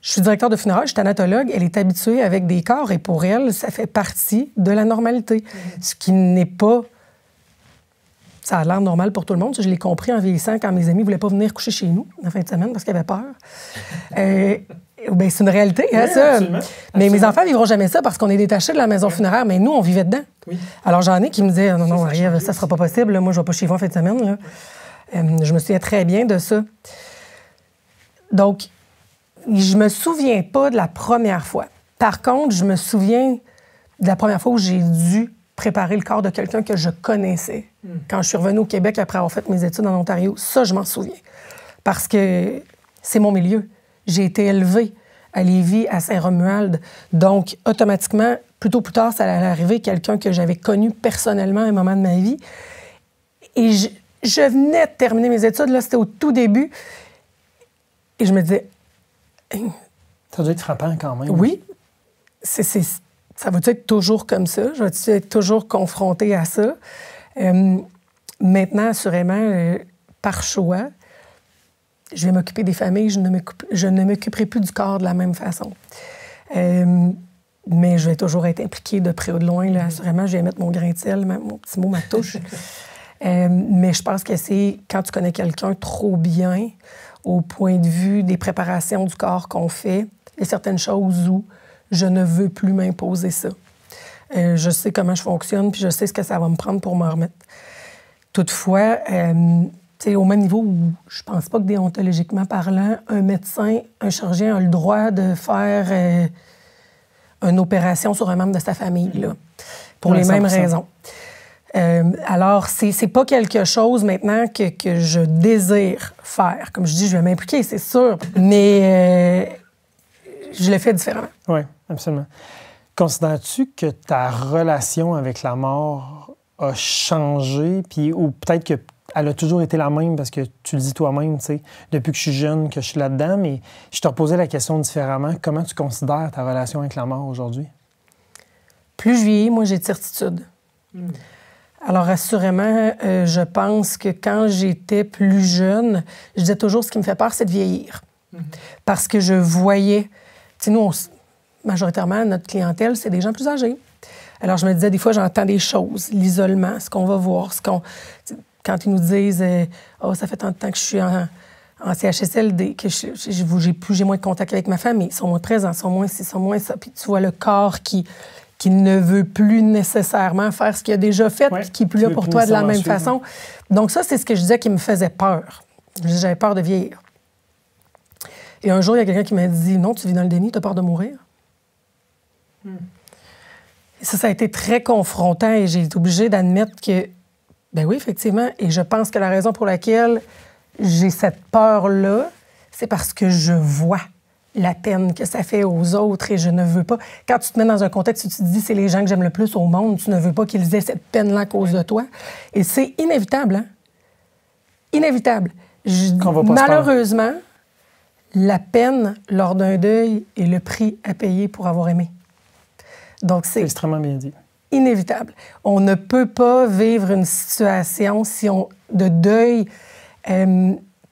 je suis directeur de funérailles, je suis thanatologue, elle est habituée avec des corps et pour elle, ça fait partie de la normalité. Ce qui n'est pas... Ça a l'air normal pour tout le monde. Je l'ai compris en vieillissant quand mes amis ne voulaient pas venir coucher chez nous la fin de semaine parce qu'ils avaient peur. Bien, c'est une réalité, hein, oui, ça. Absolument. Mais mes enfants ne vivront jamais ça parce qu'on est détachés de la maison funéraire, mais nous, on vivait dedans. Oui. Alors, j'en ai qui me disaient « Non, Marie-Ève, ça ne sera pas possible. Là. Moi, je ne vais pas chez vous en fin de semaine. » Là. Je me souviens très bien de ça. Donc, je me souviens pas de la première fois. Par contre, je me souviens de la première fois où j'ai dû préparer le corps de quelqu'un que je connaissais. Quand je suis revenue au Québec après avoir fait mes études en Ontario, ça, je m'en souviens. Parce que c'est mon milieu. J'ai été élevée à Lévis, à Saint-Romuald. Donc, automatiquement, plus tôt ou plus tard, ça allait arriver quelqu'un que j'avais connu personnellement à un moment de ma vie. Et je venais de terminer mes études, là, c'était au tout début. Et je me disais... Ça doit être frappant quand même. Oui. Ça va-tu être toujours comme ça? Je vais-tu être toujours confrontée à ça? Maintenant, assurément, par choix, je vais m'occuper des familles, je ne m'occuperai plus du corps de la même façon. Mais je vais toujours être impliquée de près ou de loin. Là, assurément, je vais mettre mon grain de sel, mon petit mot, ma touche. Mais je pense que c'est quand tu connais quelqu'un trop bien, au point de vue des préparations du corps qu'on fait, il y a certaines choses où je ne veux plus m'imposer ça. Je sais comment je fonctionne, puis je sais ce que ça va me prendre pour me remettre. Toutefois, au même niveau où je pense pas que déontologiquement parlant, un médecin, un chirurgien a le droit de faire une opération sur un membre de sa famille, là, pour les mêmes raisons. Alors, c'est pas quelque chose maintenant que je désire faire. Comme je dis, je vais m'impliquer, c'est sûr, mais je le fais différemment. Oui, absolument. Considères-tu que ta relation avec la mort a changé, puis ou peut-être qu'elle a toujours été la même parce que tu le dis toi-même, tu sais, depuis que je suis jeune, que je suis là-dedans, mais je te reposais la question différemment. Comment tu considères ta relation avec la mort aujourd'hui? Plus je vieillis, moi, j'ai de certitude. Alors, assurément, je pense que quand j'étais plus jeune, je disais toujours ce qui me fait peur, c'est de vieillir. Parce que je voyais... Tu sais, nous, majoritairement, notre clientèle, c'est des gens plus âgés. Alors, je me disais, des fois, j'entends des choses, l'isolement, ce qu'on va voir, quand ils nous disent « Oh, ça fait tant de temps que je suis en CHSLD, que j'ai moins de contact avec ma famille, ils sont moins présents, ils sont moins ci, ils sont moins ça. » Puis tu vois le corps qui ne veut plus nécessairement faire ce qu'il a déjà fait, puis qui n'est plus là pour toi de la même façon. Donc ça, c'est ce que je disais qui me faisait peur. J'avais peur de vieillir. Et un jour, il y a quelqu'un qui m'a dit « Non, tu vis dans le déni, tu as peur de mourir. » Et ça a été très confrontant et j'ai été obligée d'admettre que, ben oui, effectivement, et je pense que la raison pour laquelle j'ai cette peur-là, c'est parce que je vois la peine que ça fait aux autres et je ne veux pas... Quand tu te mets dans un contexte où tu te dis c'est les gens que j'aime le plus au monde, tu ne veux pas qu'ils aient cette peine-là à cause de toi. Et c'est inévitable, hein? Inévitable. Malheureusement, la peine lors d'un deuil est le prix à payer pour avoir aimé. Donc, c'est extrêmement bien dit. Inévitable. On ne peut pas vivre une situation de deuil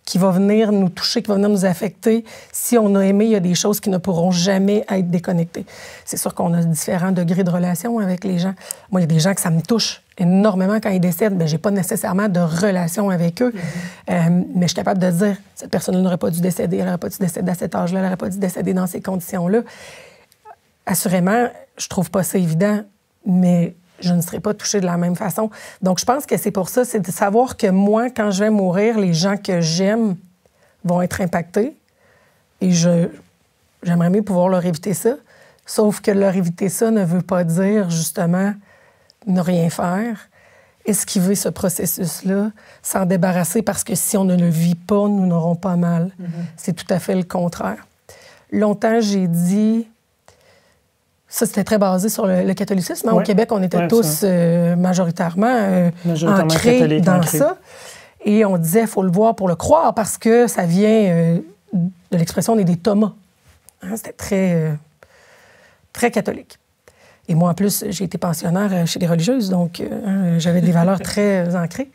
qui va venir nous toucher, qui va venir nous affecter. Si on a aimé, il y a des choses qui ne pourront jamais être déconnectées. C'est sûr qu'on a différents degrés de relation avec les gens. Moi, il y a des gens que ça me touche énormément quand ils décèdent. Bien, je n'ai pas nécessairement de relation avec eux. Mais je suis capable de dire, cette personne n'aurait pas dû décéder, elle n'aurait pas dû décéder à cet âge-là, elle n'aurait pas dû décéder dans ces conditions-là. Assurément, je trouve pas ça évident, mais je ne serai pas touchée de la même façon. Donc, je pense que c'est pour ça, c'est de savoir que moi, quand je vais mourir, les gens que j'aime vont être impactés. Et j'aimerais mieux pouvoir leur éviter ça. Sauf que leur éviter ça ne veut pas dire, justement, ne rien faire, esquiver ce processus-là, s'en débarrasser, parce que si on ne le vit pas, nous n'aurons pas mal. C'est tout à fait le contraire. Longtemps, j'ai dit... Ça, c'était très basé sur le catholicisme. Au Québec, on était tous majoritairement ancrés dans ça. Et on disait, il faut le voir pour le croire, parce que ça vient de l'expression « on est des Thomas ». Hein, c'était très catholique. Et moi, en plus, j'ai été pensionnaire chez des religieuses, donc j'avais des valeurs très ancrées.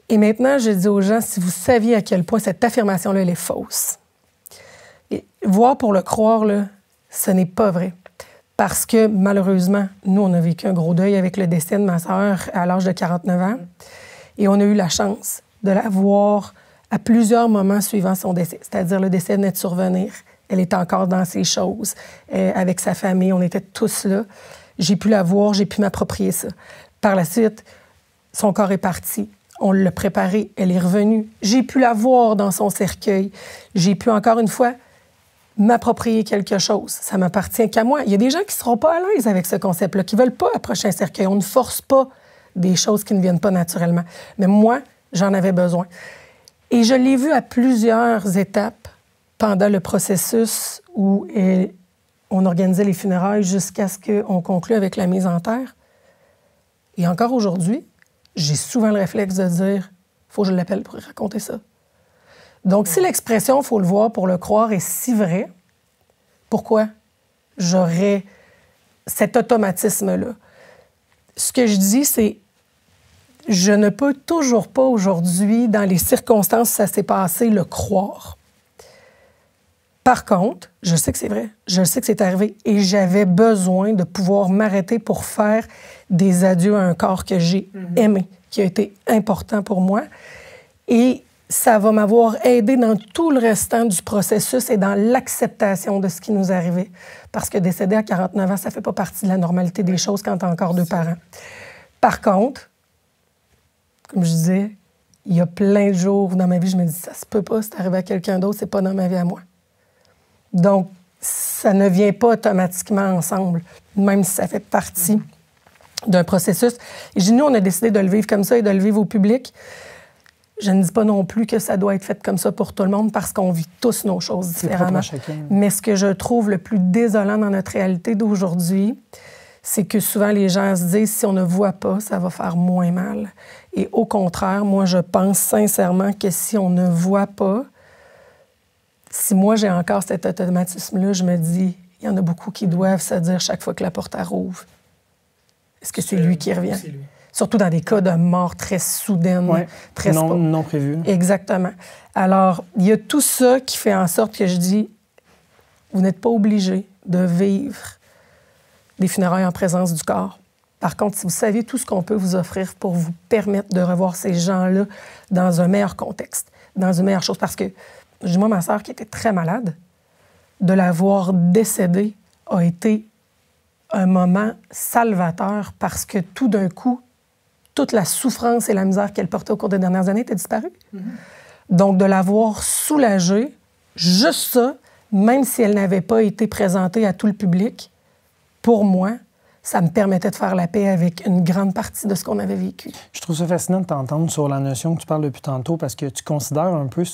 Et maintenant, je dis aux gens, si vous saviez à quel point cette affirmation-là, elle est fausse. Et voir pour le croire, là, ce n'est pas vrai. Parce que, malheureusement, nous, on a vécu un gros deuil avec le décès de ma sœur à l'âge de 49 ans. Et on a eu la chance de la voir à plusieurs moments suivant son décès. C'est-à-dire, le décès venait de survenir. Elle était encore dans ses choses. Avec sa famille, on était tous là. J'ai pu la voir, j'ai pu m'approprier ça. Par la suite, son corps est parti. On l'a préparé, elle est revenue. J'ai pu la voir dans son cercueil. J'ai pu, encore une fois, m'approprier quelque chose. Ça m'appartient qu'à moi. Il y a des gens qui ne seront pas à l'aise avec ce concept-là, qui ne veulent pas approcher un cercueil. On ne force pas des choses qui ne viennent pas naturellement. Mais moi, j'en avais besoin. Et je l'ai vu à plusieurs étapes pendant le processus où on organisait les funérailles jusqu'à ce qu'on conclue avec la mise en terre. Et encore aujourd'hui, j'ai souvent le réflexe de dire « faut que je l'appelle pour raconter ça ». Donc, si l'expression « faut le voir pour le croire » est si vraie, pourquoi j'aurais cet automatisme-là? Ce que je dis, c'est je ne peux toujours pas aujourd'hui, dans les circonstances où ça s'est passé, le croire. Par contre, je sais que c'est vrai, je sais que c'est arrivé et j'avais besoin de pouvoir m'arrêter pour faire des adieux à un corps que j'ai aimé, qui a été important pour moi. Et ça va m'avoir aidé dans tout le restant du processus et dans l'acceptation de ce qui nous arrivait. Parce que décéder à 49 ans, ça ne fait pas partie de la normalité des choses quand tu as encore 2 parents. Par contre, comme je disais, il y a plein de jours dans ma vie, je me dis, ça se peut pas, c'est arrivé à quelqu'un d'autre, c'est pas dans ma vie à moi. Donc, ça ne vient pas automatiquement ensemble, même si ça fait partie d'un processus. Et nous, on a décidé de le vivre comme ça et de le vivre au public. Je ne dis pas non plus que ça doit être fait comme ça pour tout le monde parce qu'on vit tous nos choses différemment. Mais ce que je trouve le plus désolant dans notre réalité d'aujourd'hui, c'est que souvent les gens se disent si on ne voit pas, ça va faire moins mal. Et au contraire, moi, je pense sincèrement que si on ne voit pas, si moi j'ai encore cet automatisme-là, je me dis, il y en a beaucoup qui doivent se dire chaque fois que la porte rouvre, est-ce que c'est lui qui revient? Surtout dans des cas de mort très soudaine, très non prévue. Exactement. Alors, il y a tout ça qui fait en sorte que je dis, vous n'êtes pas obligé de vivre des funérailles en présence du corps. Par contre, si vous saviez tout ce qu'on peut vous offrir pour vous permettre de revoir ces gens-là dans un meilleur contexte, dans une meilleure chose, parce que, moi, ma sœur qui était très malade, de la voir décéder a été un moment salvateur parce que tout d'un coup, toute la souffrance et la misère qu'elle portait au cours des dernières années était disparue. Donc, de la voir soulagée, juste ça, même si elle n'avait pas été présentée à tout le public, pour moi, ça me permettait de faire la paix avec une grande partie de ce qu'on avait vécu. Je trouve ça fascinant de t'entendre sur la notion que tu parles depuis tantôt parce que tu considères un peu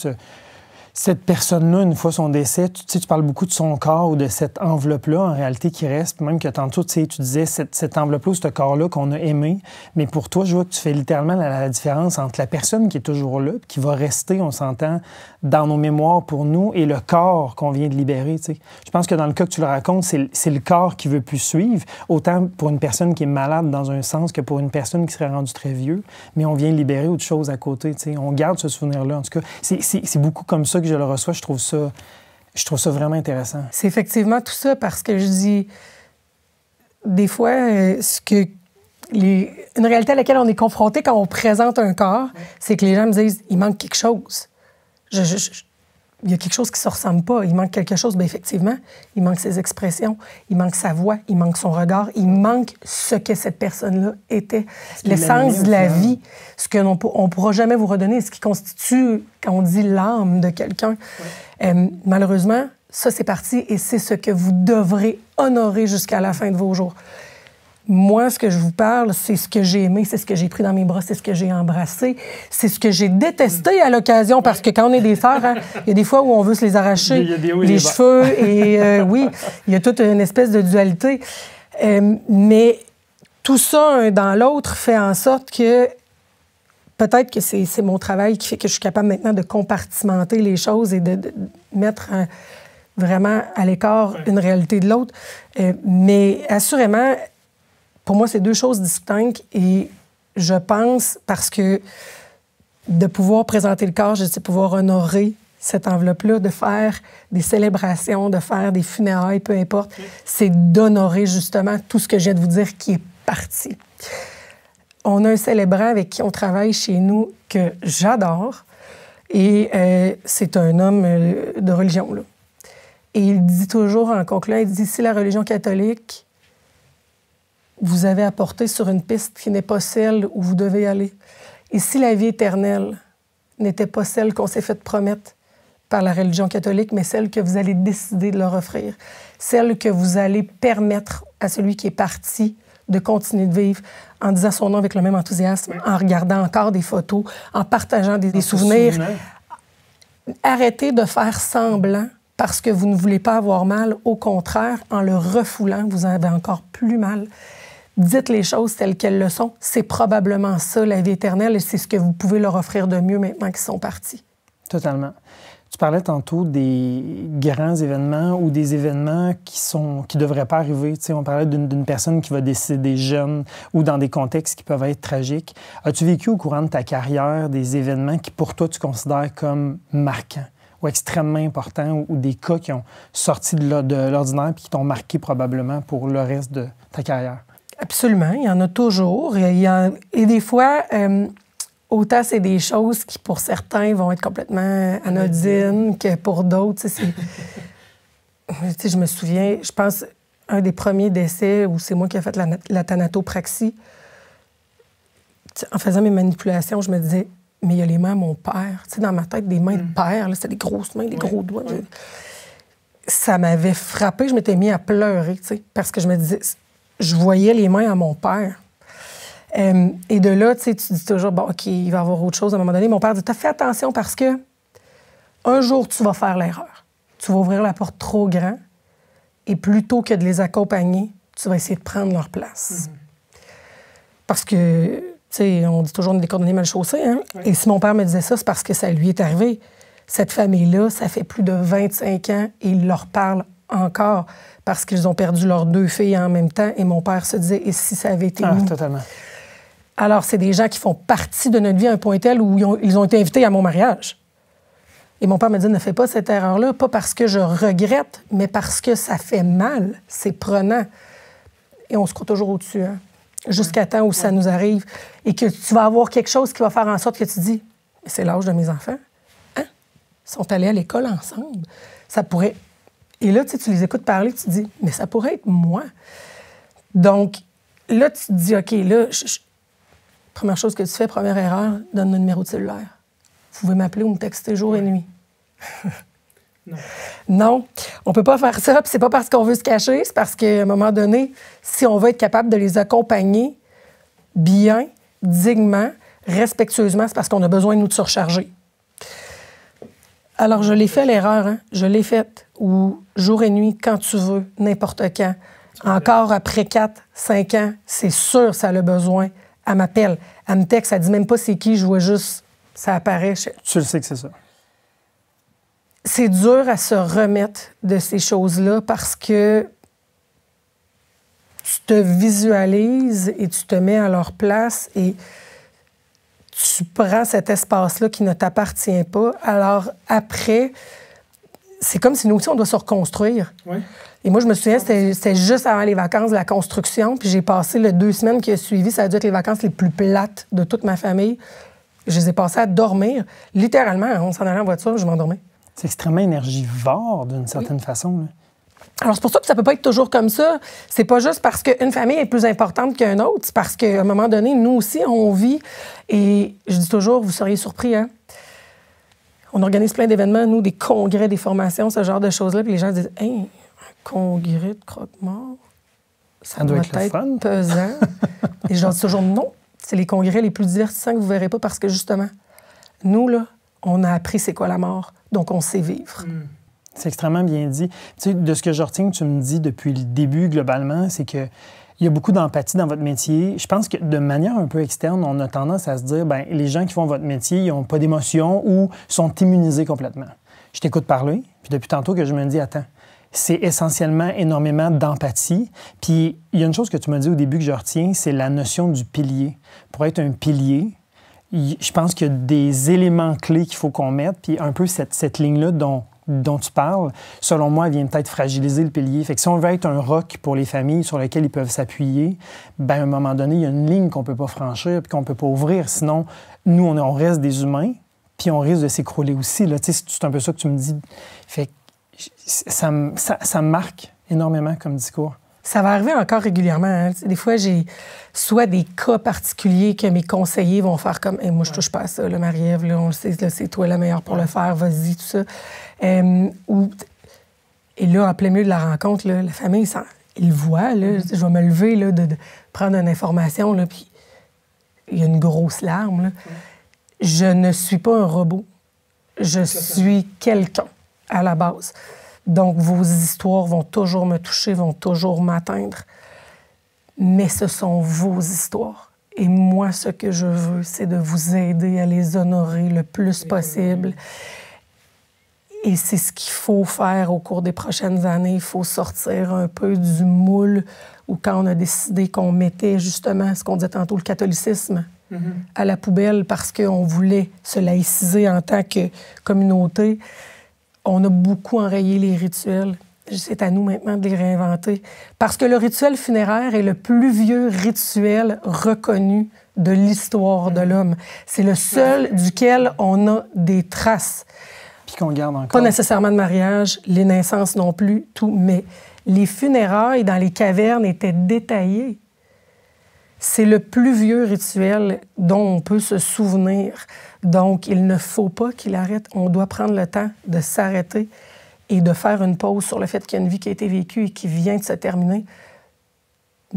cette personne-là, une fois son décès, tu parles beaucoup de son corps ou de cette enveloppe-là, en réalité, qui reste. Même que tantôt, tu disais cette enveloppe-là ou ce corps-là qu'on a aimé. Mais pour toi, je vois que tu fais littéralement la différence entre la personne qui est toujours là, qui va rester, on s'entend, dans nos mémoires pour nous, et le corps qu'on vient de libérer. T'sais. Je pense que dans le cas que tu le racontes, c'est le corps qui veut plus suivre, autant pour une personne qui est malade dans un sens que pour une personne qui serait rendue très vieux. Mais on vient libérer autre chose à côté. T'sais. On garde ce souvenir-là. En tout cas, c'est beaucoup comme ça que je le reçois. Je trouve ça vraiment intéressant. C'est effectivement tout ça parce que je dis, des fois, une réalité à laquelle on est confronté quand on présente un corps, c'est que les gens me disent, il manque quelque chose. Il y a quelque chose qui ne se ressemble pas. Il manque quelque chose. Bien, effectivement, il manque ses expressions, il manque sa voix, il manque son regard, il manque ce que cette personne-là était. L'essence de la vie, ce qu'on ne pourra jamais vous redonner, ce qui constitue, quand on dit l'âme de quelqu'un. Malheureusement, ça, c'est parti et c'est ce que vous devrez honorer jusqu'à la fin de vos jours. Moi, ce que je vous parle, c'est ce que j'ai aimé, c'est ce que j'ai pris dans mes bras, c'est ce que j'ai embrassé, c'est ce que j'ai détesté à l'occasion, parce que quand on est des sœurs, il y a des fois où on veut se les arracher, les cheveux, et oui, il y a toute une espèce de dualité. Mais tout ça, un dans l'autre, fait en sorte que peut-être que c'est mon travail qui fait que je suis capable maintenant de compartimenter les choses et de mettre vraiment à l'écart une réalité de l'autre. Mais assurément, pour moi, c'est deux choses distinctes et je pense, parce que de pouvoir présenter le corps, c'est pouvoir honorer cette enveloppe-là, de faire des célébrations, de faire des funérailles, peu importe, c'est d'honorer justement tout ce que je viens de vous dire qui est parti. On a un célébrant avec qui on travaille chez nous que j'adore et c'est un homme de religion, là. Et il dit toujours en concluant, il dit, si la religion catholique vous avez apporté sur une piste qui n'est pas celle où vous devez aller. Et si la vie éternelle n'était pas celle qu'on s'est fait promettre par la religion catholique, mais celle que vous allez décider de leur offrir, celle que vous allez permettre à celui qui est parti de continuer de vivre en disant son nom avec le même enthousiasme, en regardant encore des photos, en partageant des souvenirs. Arrêtez de faire semblant parce que vous ne voulez pas avoir mal. Au contraire, en le refoulant, vous en avez encore plus mal. Dites les choses telles qu'elles le sont. C'est probablement ça, la vie éternelle, et c'est ce que vous pouvez leur offrir de mieux maintenant qu'ils sont partis. Totalement. Tu parlais tantôt des grands événements ou des événements qui devraient pas arriver. Tu sais, on parlait d'une personne qui va décéder jeune ou dans des contextes qui peuvent être tragiques. As-tu vécu au courant de ta carrière des événements qui, pour toi, tu considères comme marquants ou extrêmement importants ou des cas qui ont sorti de l'ordinaire et qui t'ont marqué probablement pour le reste de ta carrière? Absolument, il y en a toujours. Et des fois, autant c'est des choses qui, pour certains, vont être complètement anodines que pour d'autres. Je me souviens, je pense, un des premiers décès où c'est moi qui ai fait la thanatopraxie. En faisant mes manipulations, je me disais, mais il y a les mains à mon père. Tu sais, dans ma tête, des mains de père, c'était des grosses mains, des gros doigts. Ça m'avait frappée, je m'étais mis à pleurer, tu sais, parce que je me disais... Je voyais les mains à mon père. Et de là, tu dis toujours, bon, OK, il va y avoir autre chose à un moment donné. Mon père dit, t'as fait attention parce que un jour, tu vas faire l'erreur. Tu vas ouvrir la porte trop grand et plutôt que de les accompagner, tu vas essayer de prendre leur place. Parce que, tu sais, on dit toujours des cordonniers mal chaussés, hein? Oui. Et si mon père me disait ça, c'est parce que ça lui est arrivé. Cette famille-là, ça fait plus de 25 ans et il leur parle encore parce qu'ils ont perdu leurs 2 filles en même temps. Et mon père se disait, et si ça avait été nous? Totalement. Alors, c'est des gens qui font partie de notre vie à un point tel où ils ont été invités à mon mariage. Et mon père me dit, ne fais pas cette erreur-là, pas parce que je regrette, mais parce que ça fait mal, c'est prenant. Et on se croit toujours au-dessus, hein? Jusqu'à temps où ça nous arrive et que tu vas avoir quelque chose qui va faire en sorte que tu dis, c'est l'âge de mes enfants, hein? Ils sont allés à l'école ensemble. Ça pourrait... Et là, tu les écoutes parler, tu te dis, mais ça pourrait être moi. Donc, là, tu te dis, OK, là, première chose que tu fais, première erreur, donne le numéro de cellulaire. Vous pouvez m'appeler ou me texter jour et nuit. Non. Non, on peut pas faire ça. Puis c'est pas parce qu'on veut se cacher, c'est parce qu'à un moment donné, si on veut être capable de les accompagner bien, dignement, respectueusement, c'est parce qu'on a besoin de nous de surcharger. Alors, je l'ai fait l'erreur, hein? Je l'ai faite. Ou jour et nuit, quand tu veux, n'importe quand. Encore après 4, 5 ans, c'est sûr ça a le besoin. Elle m'appelle, elle me texte, elle dit même pas c'est qui, je vois juste, ça apparaît. Tu le sais que c'est ça. C'est dur à se remettre de ces choses-là parce que tu te visualises et tu te mets à leur place et tu prends cet espace-là qui ne t'appartient pas. Alors, après, c'est comme si nous aussi, on doit se reconstruire. Oui. Et moi, je me souviens, c'était juste avant les vacances de la construction, puis j'ai passé les 2 semaines qui ont suivi, ça a dû être les vacances les plus plates de toute ma famille. Je les ai passées à dormir. Littéralement, on s'en allait en voiture, je m'endormais. C'est extrêmement énergivore, d'une certaine façon. Là. Alors, c'est pour ça que ça peut pas être toujours comme ça. C'est pas juste parce qu'une famille est plus importante qu'une autre. C'est parce qu'à un moment donné, nous aussi, on vit. Et je dis toujours, vous seriez surpris, hein? On organise plein d'événements, nous, des congrès, des formations, ce genre de choses-là. Puis les gens disent, hey, un congrès de croque-mort, ça doit être fun. Pesant. Et je leur dis toujours, non. C'est les congrès les plus divertissants que vous verrez pas parce que, justement, nous, là, on a appris c'est quoi la mort. Donc, on sait vivre. C'est extrêmement bien dit. Tu sais, de ce que je retiens que tu me dis depuis le début, globalement, c'est qu'il y a beaucoup d'empathie dans votre métier. Je pense que de manière un peu externe, on a tendance à se dire, bien, les gens qui font votre métier, ils n'ont pas d'émotion ou sont immunisés complètement. Je t'écoute parler, puis depuis tantôt que je me dis, attends, c'est essentiellement énormément d'empathie. Puis il y a une chose que tu m'as dit au début que je retiens, c'est la notion du pilier. Pour être un pilier, je pense qu'il y a des éléments clés qu'il faut qu'on mette, puis un peu cette ligne-là dont tu parles, selon moi, elle vient peut-être fragiliser le pilier. Fait que si on veut être un roc pour les familles sur lesquelles ils peuvent s'appuyer, bien, à un moment donné, il y a une ligne qu'on ne peut pas franchir puis qu'on ne peut pas ouvrir. Sinon, nous, on reste des humains, puis on risque de s'écrouler aussi. Là. C'est un peu ça que tu me dis. Fait que ça me marque énormément comme discours. Ça va arriver encore régulièrement. Hein. Des fois, j'ai soit des cas particuliers que mes conseillers vont faire comme hey, « moi, je touche pas à ça, là, Marie-Ève, là, on le sait, là, c'est toi la meilleure pour le faire, vas-y, tout ça. » Et là, en plein milieu de la rencontre, là, la famille, ils voient, là, je vais me lever, là, de prendre une information, là, puis il y a une grosse larme. Là. Je ne suis pas un robot. Je suis quelqu'un à la base. Donc, vos histoires vont toujours me toucher, vont toujours m'atteindre. Mais ce sont vos histoires. Et moi, ce que je veux, c'est de vous aider à les honorer le plus possible. Et c'est ce qu'il faut faire au cours des prochaines années. Il faut sortir un peu du moule où quand on a décidé qu'on mettait justement, ce qu'on disait tantôt, le catholicisme à la poubelle parce qu'on voulait se laïciser en tant que communauté. On a beaucoup enrayé les rituels. C'est à nous maintenant de les réinventer. Parce que le rituel funéraire est le plus vieux rituel reconnu de l'histoire de l'homme. C'est le seul duquel on a des traces. Puis qu'on garde encore. Pas nécessairement de mariage, les naissances non plus, tout. Mais les funérailles dans les cavernes étaient détaillées. C'est le plus vieux rituel dont on peut se souvenir. Donc, il ne faut pas qu'il arrête. On doit prendre le temps de s'arrêter et de faire une pause sur le fait qu'il y a une vie qui a été vécue et qui vient de se terminer.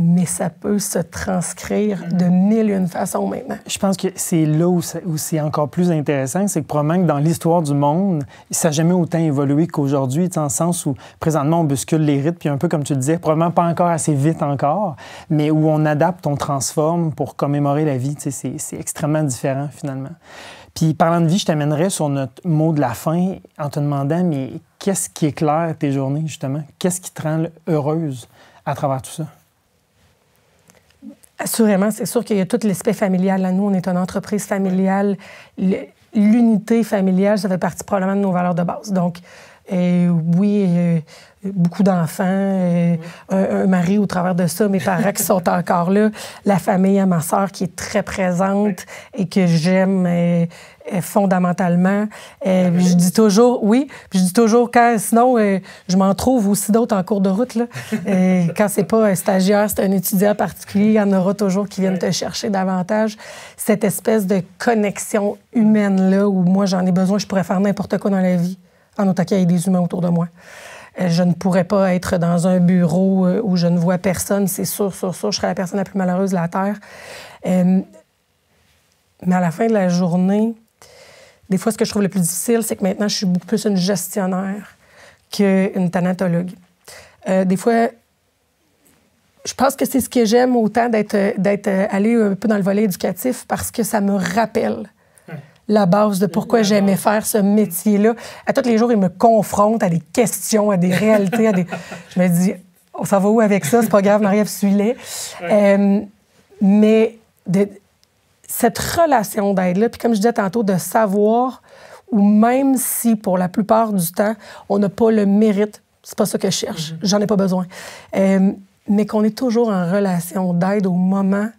mais ça peut se transcrire de mille et une façons maintenant. Je pense que c'est là où c'est encore plus intéressant, c'est que probablement que dans l'histoire du monde, ça n'a jamais autant évolué qu'aujourd'hui, en le sens où présentement on bouscule les rythmes, puis un peu comme tu le disais, probablement pas encore assez vite encore, mais où on adapte, on transforme pour commémorer la vie, c'est extrêmement différent finalement. Puis parlant de vie, je t'amènerais sur notre mot de la fin en te demandant, mais qu'est-ce qui éclaire tes journées justement? Qu'est-ce qui te rend heureuse à travers tout ça? Assurément, c'est sûr qu'il y a tout l'aspect familial. Là, nous, on est une entreprise familiale. L'unité familiale, ça fait partie probablement de nos valeurs de base. Donc, oui, beaucoup d'enfants, un mari au travers de ça, mes parents qui sont encore là, la famille à ma sœur qui est très présente et que j'aime fondamentalement. Je dis toujours, oui, puis je dis toujours, sinon, je m'en trouve aussi d'autres en cours de route. Là. Quand c'est pas un stagiaire, c'est un étudiant particulier, il y en aura toujours qui viennent te chercher davantage. Cette espèce de connexion humaine-là où moi, j'en ai besoin, je pourrais faire n'importe quoi dans la vie, en autant qu'il y ait des humains autour de moi. Je ne pourrais pas être dans un bureau où je ne vois personne, c'est sûr, je serais la personne la plus malheureuse de la Terre. Mais à la fin de la journée, des fois, ce que je trouve le plus difficile, c'est que maintenant, je suis beaucoup plus une gestionnaire qu'une thanatologue. Des fois, je pense que c'est ce que j'aime autant d'être allée un peu dans le volet éducatif parce que ça me rappelle la base de pourquoi j'aimais faire ce métier-là. À tous les jours, il me confronte à des questions, à des réalités, Je me dis, on s'en va où avec ça? C'est pas grave, Marie-Ève, suis-les. Mais cette relation d'aide-là, puis comme je disais tantôt, de savoir, ou même si, pour la plupart du temps, on n'a pas le mérite, c'est pas ça que je cherche, j'en ai pas besoin, mais qu'on est toujours en relation d'aide au moment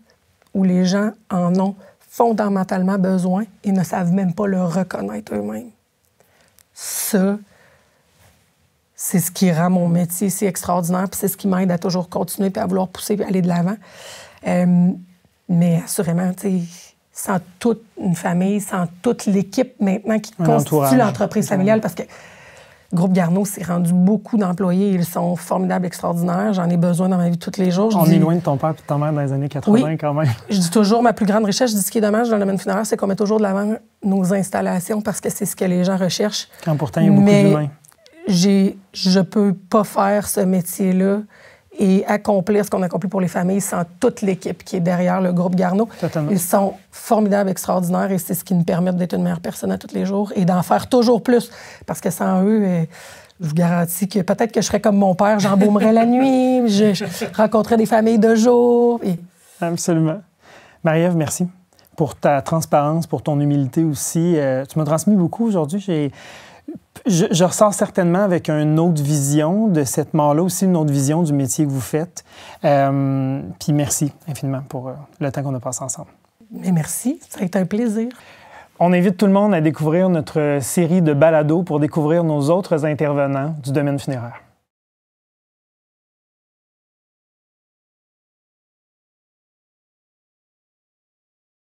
où les gens en ont fondamentalement besoin et ne savent même pas le reconnaître eux-mêmes. Ça, c'est ce qui rend mon métier si extraordinaire, puis c'est ce qui m'aide à toujours continuer, puis à vouloir pousser, puis aller de l'avant. Mais assurément, tu sais, sans toute une famille, sans toute l'équipe maintenant qui constitue l'entreprise familiale, parce que Groupe Garneau s'est rendu beaucoup d'employés. Ils sont formidables, extraordinaires. J'en ai besoin dans ma vie tous les jours. On est loin de ton père et de ta mère dans les années 80 quand même. Je dis toujours, ma plus grande richesse, je dis ce qui est dommage dans le domaine funéraire, c'est qu'on met toujours de l'avant nos installations parce que c'est ce que les gens recherchent. Quand pourtant, il y a beaucoup d'humains. Je peux pas faire ce métier-là et accomplir ce qu'on accomplit pour les familles sans toute l'équipe qui est derrière le groupe Garneau. Totalement. Ils sont formidables, extraordinaires et c'est ce qui nous permet d'être une meilleure personne à tous les jours et d'en faire toujours plus. Parce que sans eux, je vous garantis que peut-être que je serais comme mon père, j'embaumerais la nuit, je rencontrerais des familles de jour. Absolument. Marie-Ève, merci pour ta transparence, pour ton humilité aussi. Tu m'as transmis beaucoup aujourd'hui. Je ressors certainement avec une autre vision de cette mort-là, aussi une autre vision du métier que vous faites. Puis merci infiniment pour le temps qu'on a passé ensemble. Mais merci, ça a été un plaisir. On invite tout le monde à découvrir notre série de balados pour découvrir nos autres intervenants du domaine funéraire.